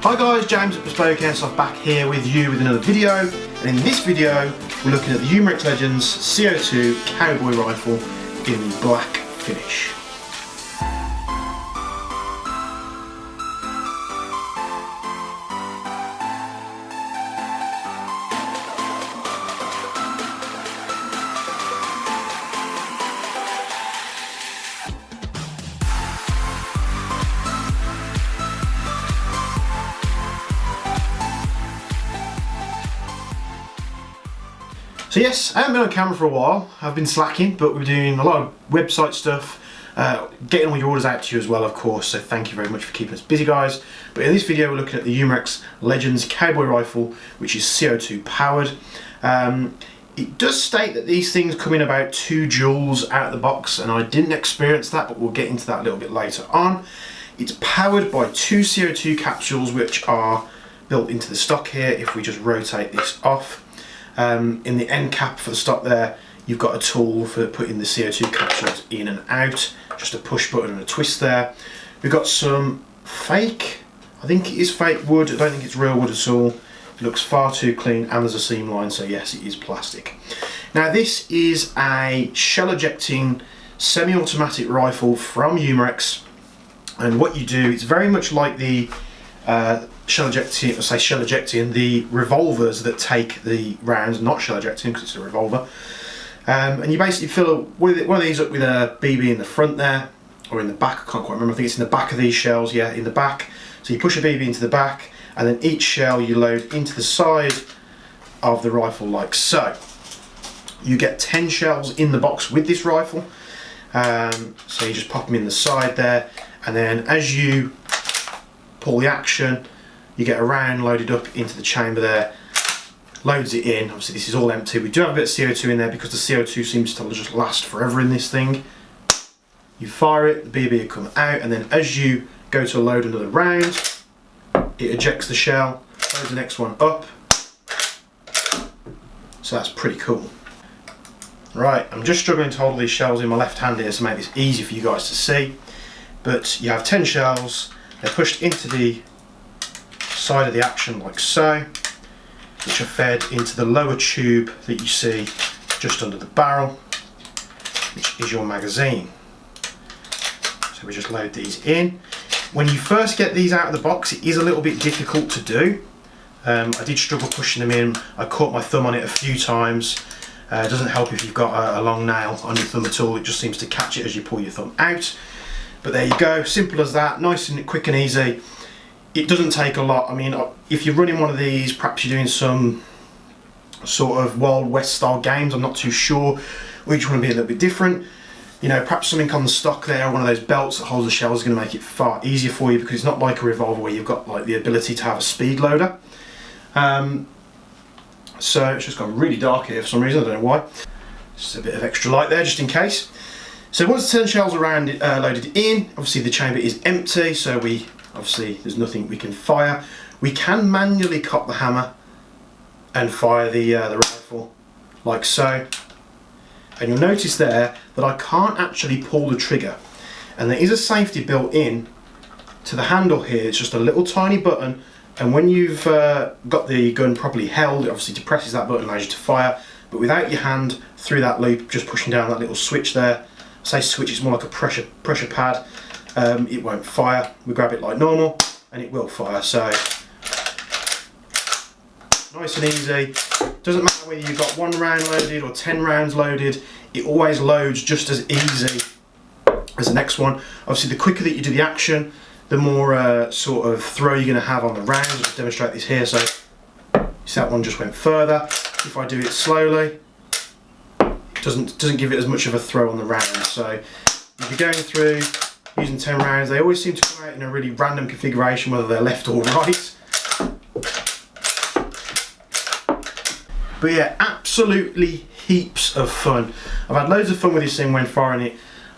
Hi guys, James at Bespoke Airsoft back here with you with another video, and in this video we're looking at the Umarex Legends CO2 Cowboy rifle in the black finish. So yes, I haven't been on camera for a while. I've been slacking, but we're doing a lot of website stuff, getting all your orders out to you as well, of course, so thank you very much for keeping us busy, guys. But in this video we're looking at the Umarex Legends Cowboy rifle, which is CO2 powered. It does state that these things come in about 2 joules out of the box, and I didn't experience that, but we'll get into that a little bit later on. It's powered by 2 CO2 capsules, which are built into the stock here. If we just rotate this off, in the end cap for the stock there, you've got a tool for putting the CO2 capsules in and out, just a push button and a twist there. We've got some fake, I think it is fake wood, I don't think it's real wood at all. It looks far too clean, and there's a seam line, so yes, it is plastic. Now this is a shell ejecting semi-automatic rifle from Umarex, and what you do, it's very much like the shell ejecting, the revolvers that take the rounds, not shell ejecting because it's a revolver. And you basically fill one of these up with a BB in the front there, or in the back, I can't quite remember, I think it's in the back of these shells, yeah, in the back. So you push a BB into the back, and then each shell you load into the side of the rifle like so. You get 10 shells in the box with this rifle, so you just pop them in the side there, and then as you pull the action, you get a round loaded up into the chamber there, loads it in. Obviously this is all empty. We do have a bit of CO2 in there because the CO2 seems to just last forever in this thing. You fire it, the BB will come out, and then as you go to load another round, it ejects the shell, loads the next one up. So that's pretty cool. Right, I'm just struggling to hold all these shells in my left hand here to make this easy for you guys to see. But you have 10 shells, they're pushed into the side of the action like so, which are fed into the lower tube that you see just under the barrel, which is your magazine. So we just load these in. When you first get these out of the box, it is a little bit difficult to do. I did struggle pushing them in. I caught my thumb on it a few times. It doesn't help if you've got a long nail on your thumb at all. It just seems to catch it as you pull your thumb out. But there you go, simple as that, nice and quick and easy. It doesn't take a lot. I mean, if you're running one of these, perhaps you're doing some sort of Wild West style games, I'm not too sure, or you just want to be a little bit different. You know, perhaps something on the stock there, one of those belts that holds the shells is going to make it far easier for you, because it's not like a revolver where you've got like the ability to have a speed loader. So it's just gone really dark here for some reason, I don't know why. Just a bit of extra light there just in case. So once the 10 shells are loaded in, obviously the chamber is empty, so obviously there's nothing we can fire. We can manually cock the hammer and fire the rifle like so. And you'll notice there that I can't actually pull the trigger. And there is a safety built in to the handle here. It's just a little tiny button, and when you've got the gun properly held, it obviously depresses that button, allows you to fire. But without your hand through that loop, just pushing down that little switch there, say switch, it's more like a pressure pad, it won't fire. We grab it like normal and it will fire. So nice and easy. Doesn't matter whether you've got 1 round loaded or 10 rounds loaded, it always loads just as easy as the next one. Obviously the quicker that you do the action, the more sort of throw you're going to have on the rounds. I'll just demonstrate this here. So that one just went further. If I do it slowly, it doesn't give it as much of a throw on the round. So if you're going through using 10 rounds, they always seem to come out in a really random configuration, whether they're left or right. But yeah, absolutely heaps of fun. I've had loads of fun with this thing when firing it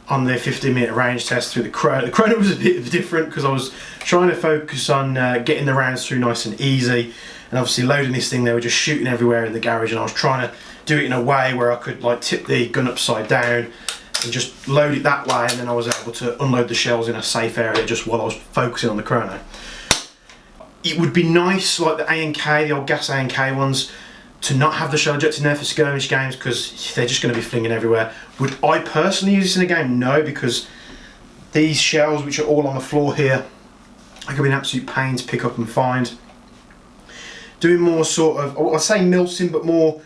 on the 15-minute range test through the Chrono. The Chrono was a bit different because I was trying to focus on getting the rounds through nice and easy, and obviously loading this thing, they were just shooting everywhere in the garage, and I was trying to do it in a way where I could like tip the gun upside down and just load it that way, and then I was able to unload the shells in a safe area just while I was focusing on the Chrono. it would be nice, like the A&K, the old gas A&K ones, to not have the shell eject in there for skirmish games, because they're just going to be flinging everywhere. Would I personally use this in a game? No, because these shells, which are all on the floor here, are going to be an absolute pain to pick up and find. Doing more sort of, I'd say mil sim, but more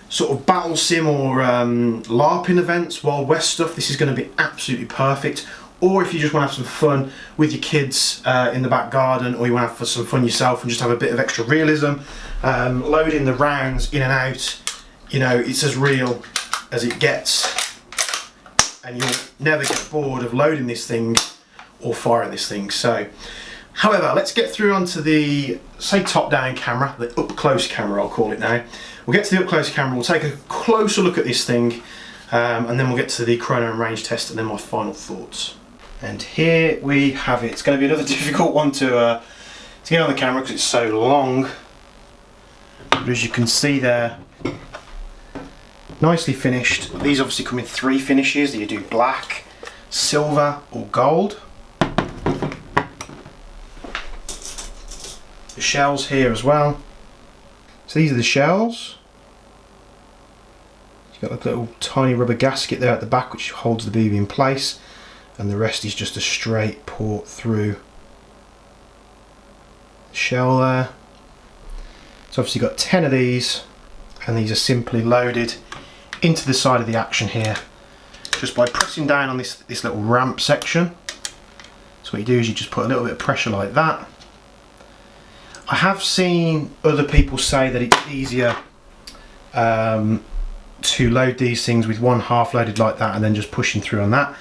sort of battle sim or LARPing events, Wild West stuff, this is going to be absolutely perfect. Or if you just want to have some fun with your kids in the back garden, or you want to have some fun yourself and just have a bit of extra realism, loading the rounds in and out, you know, it's as real as it gets, and you'll never get bored of loading this thing or firing this thing. So, however, let's get through onto the, say, top-down camera, the up-close camera I'll call it now. We'll get to the up-close camera, we'll take a closer look at this thing, and then we'll get to the chrono and range test, and then my final thoughts. And here we have it. It's going to be another difficult one to get on the camera because it's so long. But as you can see there, nicely finished. These obviously come in 3 finishes. You do black, silver or gold. The shells here as well. So these are the shells. You've got a little tiny rubber gasket there at the back which holds the BB in place. And the rest is just a straight port through the shell there. So obviously you've got 10 of these, and these are simply loaded into the side of the action here just by pressing down on this little ramp section. So what you do is you just put a little bit of pressure like that. I have seen other people say that it's easier to load these things with one half loaded like that and then just pushing through on that.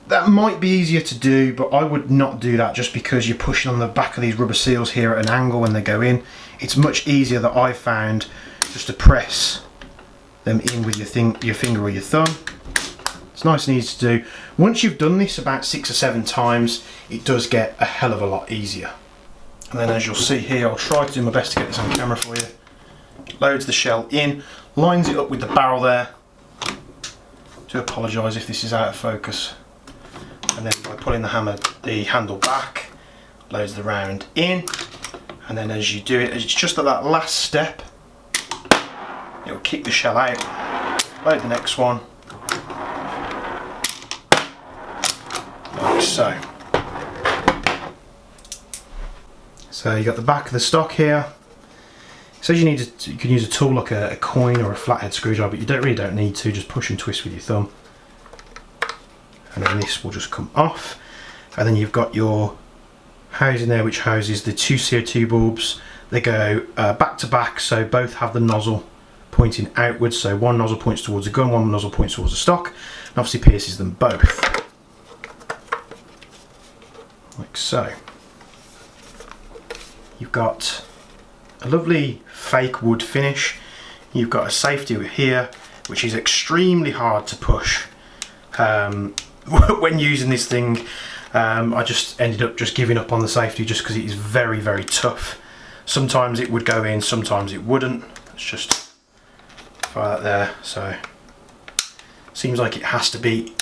That might be easier to do, but I would not do that just because you're pushing on the back of these rubber seals here at an angle when they go in. It's much easier, that I've found, just to press them in with your finger or your thumb. It's nice and easy to do. Once you've done this about 6 or 7 times, it does get a hell of a lot easier. And then as you'll see here, I'll try to do my best to get this on camera for you. Loads the shell in, lines it up with the barrel there. Do apologise if this is out of focus. And then by pulling the handle back, loads the round in, and then as you do it, it's just at that last step, it'll kick the shell out, load the next one, like so. So you got the back of the stock here. So you can use a tool like a coin or a flathead screwdriver, but you really don't need to. Just push and twist with your thumb. And then this will just come off, and then you've got your housing there which houses the 2 CO2 bulbs. They go back to back, so both have the nozzle pointing outwards, so one nozzle points towards the gun, one nozzle points towards the stock, and obviously pierces them both, like so. You've got a lovely fake wood finish. You've got a safety here which is extremely hard to push. When using this thing, I just ended up just giving up on the safety just because it is very, very tough. Sometimes it would go in, sometimes it wouldn't. Let's just fire that there. So seems like it has to be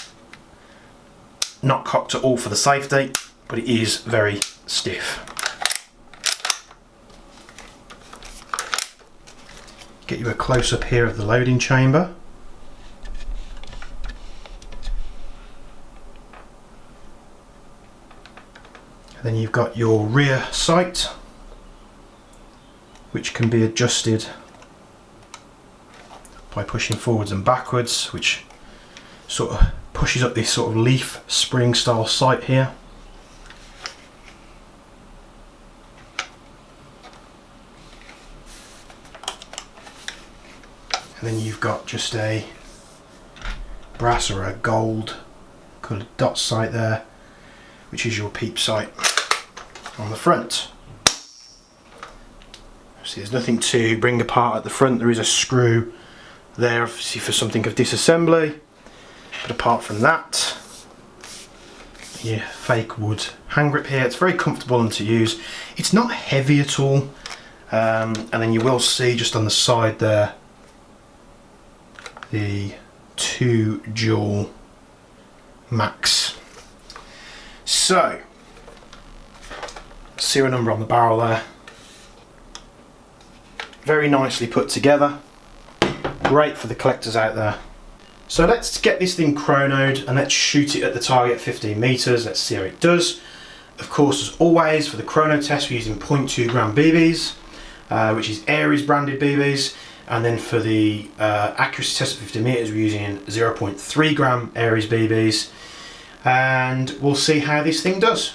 not cocked at all for the safety, but it is very stiff. Get you a close up here of the loading chamber. Then you've got your rear sight, which can be adjusted by pushing forwards and backwards, which sort of pushes up this sort of leaf spring style sight here. And then you've got just a brass or a gold coloured dot sight there, which is your peep sight on the front. See, there's nothing to bring apart at the front. There is a screw there, obviously, for something of disassembly, but apart from that, yeah, fake wood hand grip here. It's very comfortable and to use. It's not heavy at all, and then you will see just on the side there the 2 joule max. So serial number on the barrel there. Very nicely put together. Great for the collectors out there. So let's get this thing chronoed and let's shoot it at the target 15 meters. Let's see how it does. Of course, as always, for the chrono test we're using 0.2 gram BBs, which is Aries branded BBs, and then for the accuracy test at 50 meters we're using 0.3 gram Aries BBs, and we'll see how this thing does.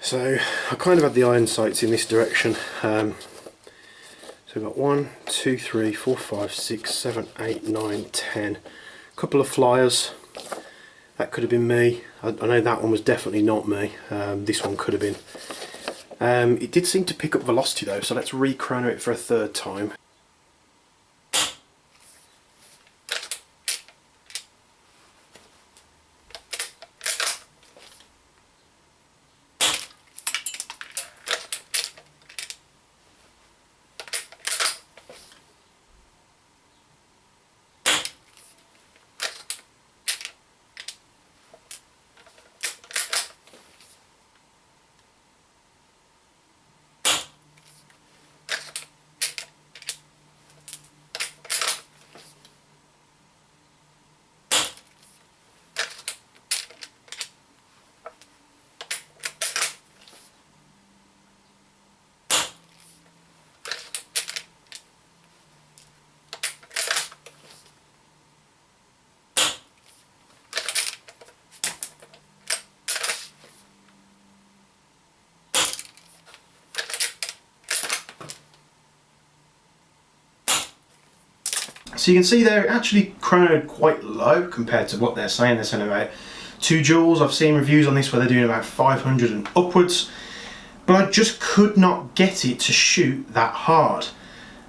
So I kind of had the iron sights in this direction. So we've got 1, 2, 3, 4, 5, 6, 7, 8, 9, 10. A couple of flyers. That could have been me. I know that one was definitely not me. This one could have been. It did seem to pick up velocity though, so let's re-chrono it for a third time. So you can see there it actually chronoed quite low compared to what they're saying. They're saying about 2 joules. I've seen reviews on this where they're doing about 500 and upwards, but I just could not get it to shoot that hard.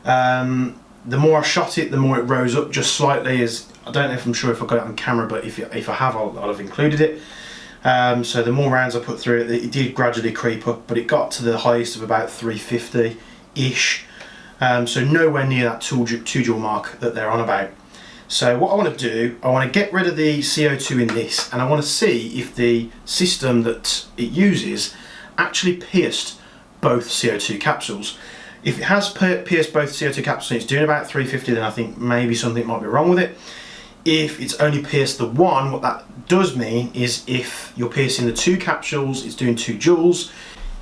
The more I shot it, the more it rose up just slightly. As I don't know if I'm sure if I got it on camera, but if I have, I'll have included it. So the more rounds I put through it, it did gradually creep up, but it got to the highest of about 350-ish. So nowhere near that 2 joule mark that they're on about. So what I want to do, I want to get rid of the CO2 in this, and I want to see if the system that it uses actually pierced both CO2 capsules. If it has pierced both CO2 capsules and it's doing about 350, then I think maybe something might be wrong with it. If it's only pierced the one, what that does mean is if you're piercing the 2 capsules, it's doing 2 joules.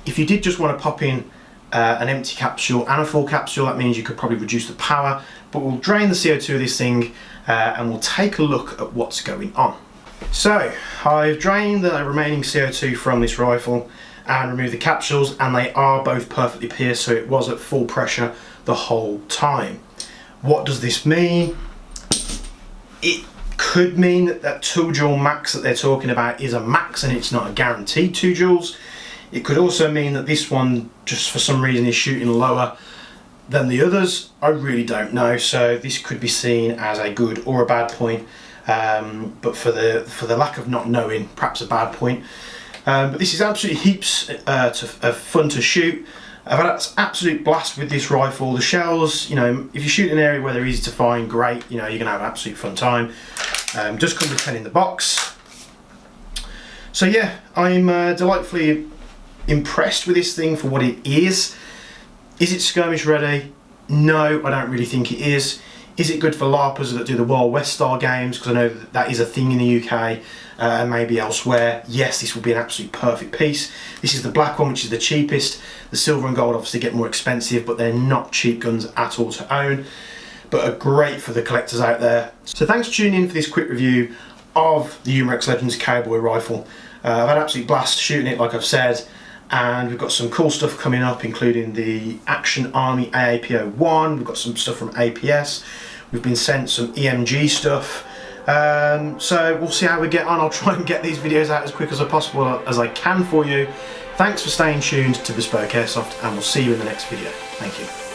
If you did just want to pop in an empty capsule and a full capsule, that means you could probably reduce the power, but we'll drain the CO2 of this thing and we'll take a look at what's going on. So I've drained the remaining CO2 from this rifle and removed the capsules, and they are both perfectly pierced, so it was at full pressure the whole time. What does this mean? It could mean that that 2 joule max that they're talking about is a max and it's not a guaranteed 2 joules. It could also mean that this one just for some reason is shooting lower than the others. I really don't know, so this could be seen as a good or a bad point, but for the lack of not knowing, perhaps a bad point. But this is absolutely heaps of fun to shoot. I've had an absolute blast with this rifle. The shells, you know, if you shoot in an area where they're easy to find, great, you know, you're gonna have an absolute fun time. Just comes with 10 in the box. So yeah, I'm delightfully impressed with this thing for what it is. Is it skirmish ready? No, I don't really think it is. Is it good for LARPers that do the Wild West style games? Because I know that is a thing in the UK and maybe elsewhere. Yes, this will be an absolute perfect piece. This is the black one, which is the cheapest. The silver and gold obviously get more expensive, but they're not cheap guns at all to own, but are great for the collectors out there. So thanks for tuning in for this quick review of the Umarex Legends Cowboy rifle. I've had an absolute blast shooting it, like I've said, and we've got some cool stuff coming up, including the Action Army AAPO1. We've got some stuff from APS. We've been sent some EMG stuff. So we'll see how we get on. I'll try and get these videos out as quick as possible as I can for you. Thanks for staying tuned to Bespoke Airsoft, and we'll see you in the next video. Thank you.